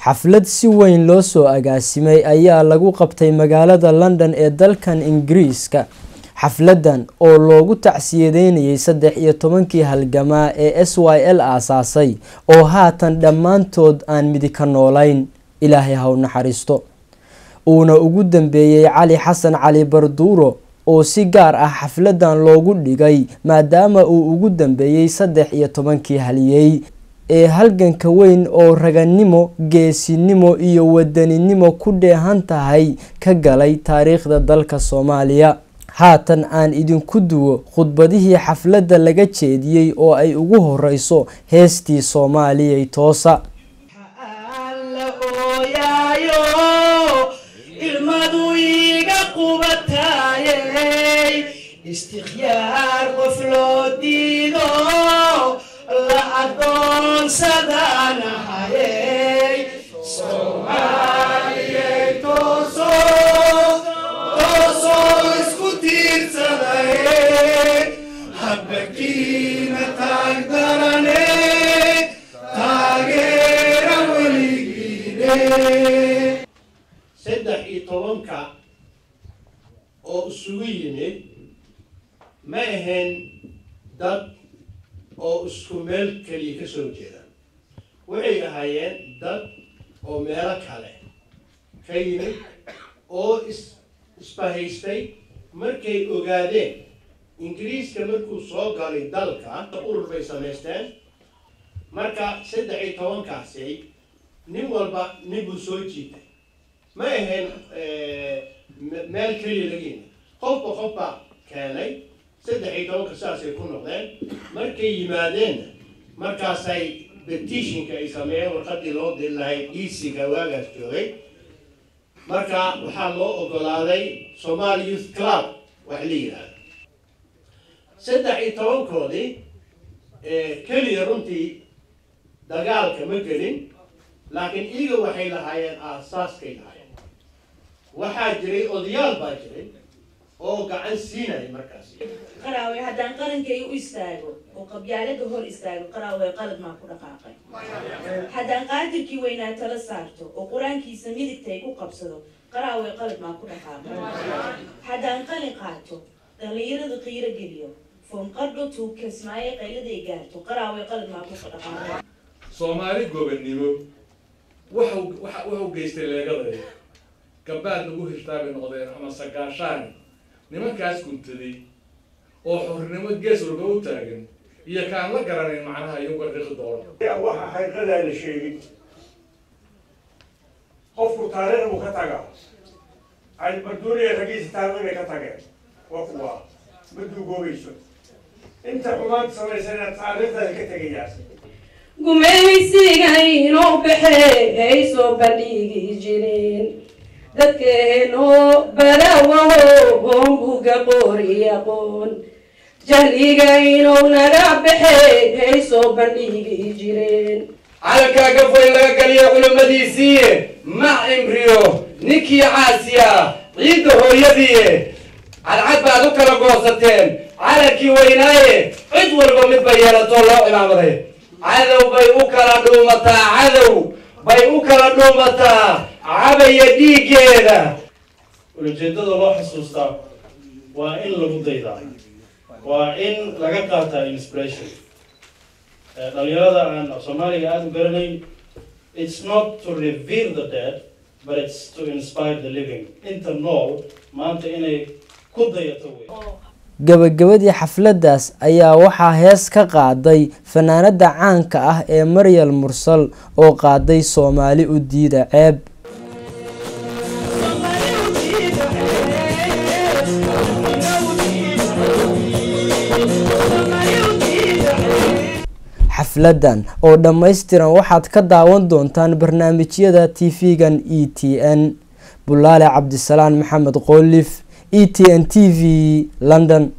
xaflad si weyn loo soo agaasimay ayaa lagu qabtay magaalada London ee dalkan Ingiriiska. xafladan oo loogu tacsiyadeynayay 13 halgamaa ee SYL aasaasay oo haatan dhammaantood aan midi ka noolayn, Ilaahay ha u naxariisto. uuna ugu dambeeyay Cali Xasan Cali Barduuro oo si gaar ah xafladan loogu dhigay maadaama uu ugu dambeeyay 13 haliyay ee halganka weyn oo raganimo, geesinimo iyo wadaninimo ku dheehan tahay ka galay taariikhda dalka Soomaaliya. haatan aan idinku duwo khudbadihii xafladda laga jeediyay oo ay ugu horeyso heestii Soomaaliya toosa. استخيار وفلوديدو لا أدون سدانا هاي سومالي توسو توسو اسكتير سداي حبكينا تقدرني تاغير وليكيني سدح إيطوانكا أو سويني ما هن دب أو سكمل كلي كسوجيدا وعي هايين دب أو ميرك عليه كيني أو إسباهيستي مركي أوغادين إنجليز كمركو صوغ على دالكا تقول في سمستان مركا سدعي طوان كاسي نموالبا نبو سوجيدا ما هن مال كلي لقينا خفا كاني سدحي دوك ساس يكون نقدين مركي يمادين مركاسي بتيشين كيسميه وقدي لو دلاي إيسي كواجس جوي مركا وحلو أقولادي سومالي يوث كلاب وحليها سدحي توان كودي كلي رنتي دجال كمجرين لكن إيجو وحيلها هاي أساس كيلها وحاجري أوديال باجري oo gacan siinay markaas qaraawe haddaan qarankay u istaago oo qabyaalada hor istaago qaraawe qalad ma ku dhaqaaqay haddaan qaadirkii weynaa tala saarto oo quraankiisa midigtay ku qabsado qaraawe qalad ma ku dhaqaaqay haddaan qalin qaato dhalinyarada qiiro geliyo foom qadho tuu kasmaaye qaylada ay gaarto qaraawe qalad ma ku dhaqaaqay Soomaali gobonimo wuxuu geystay leegada gabaad lagu hirtaabay noqdeen ama sagaashan nimankaas kuntaday oo xornimo gees walba u taagan iyo kaan la garanayn macnaha iyo qadriq doon waxa xaqiiqada la sheegay qofku taariikh uu ka tagaa ay Barduuriya ragiis taariikh ka tageen waa muddo goobayso inta xumaan sameysana taariikhda ka tagayaan gumeysiga inoo baxay soo bandhigi jireen dadkeeno barawaho honguga qoriyaqoon jahliga inuu naga baxay soo bandhigi jireen calanka foy laga galiyo culimadiisii ma imriyo ninkii caasiya ciidda hooyadii cadcad baad u kala goosateen calankii weynaaye cid walba mid bay yeelato loo imaamaday cadow bay u kala dhuumataa cadow bay u kala dhuumataa cabaya dhiigeeda ujeedada loo xasuustaa waa in lagu daydaa waa in laga qaataa inspiration dhalinyarada aan Soomaaliga aad u garanayn it's not to revere the dead but it's to inspire the living inta nool maanta inay ku dayato way gabagabadii xafladaas ayaa waxaa hees ka qaaday fanaanada caanka ah ee Maryal Mursal oo qaaday Soomaali u diida ceeb. xafladan oo dhammaystiran waxaad ka daawan doontaan barnaamijyada TV-gan ETN. Bulaale Cabdisalaan Maxamed Qoolif, ETN TV, London.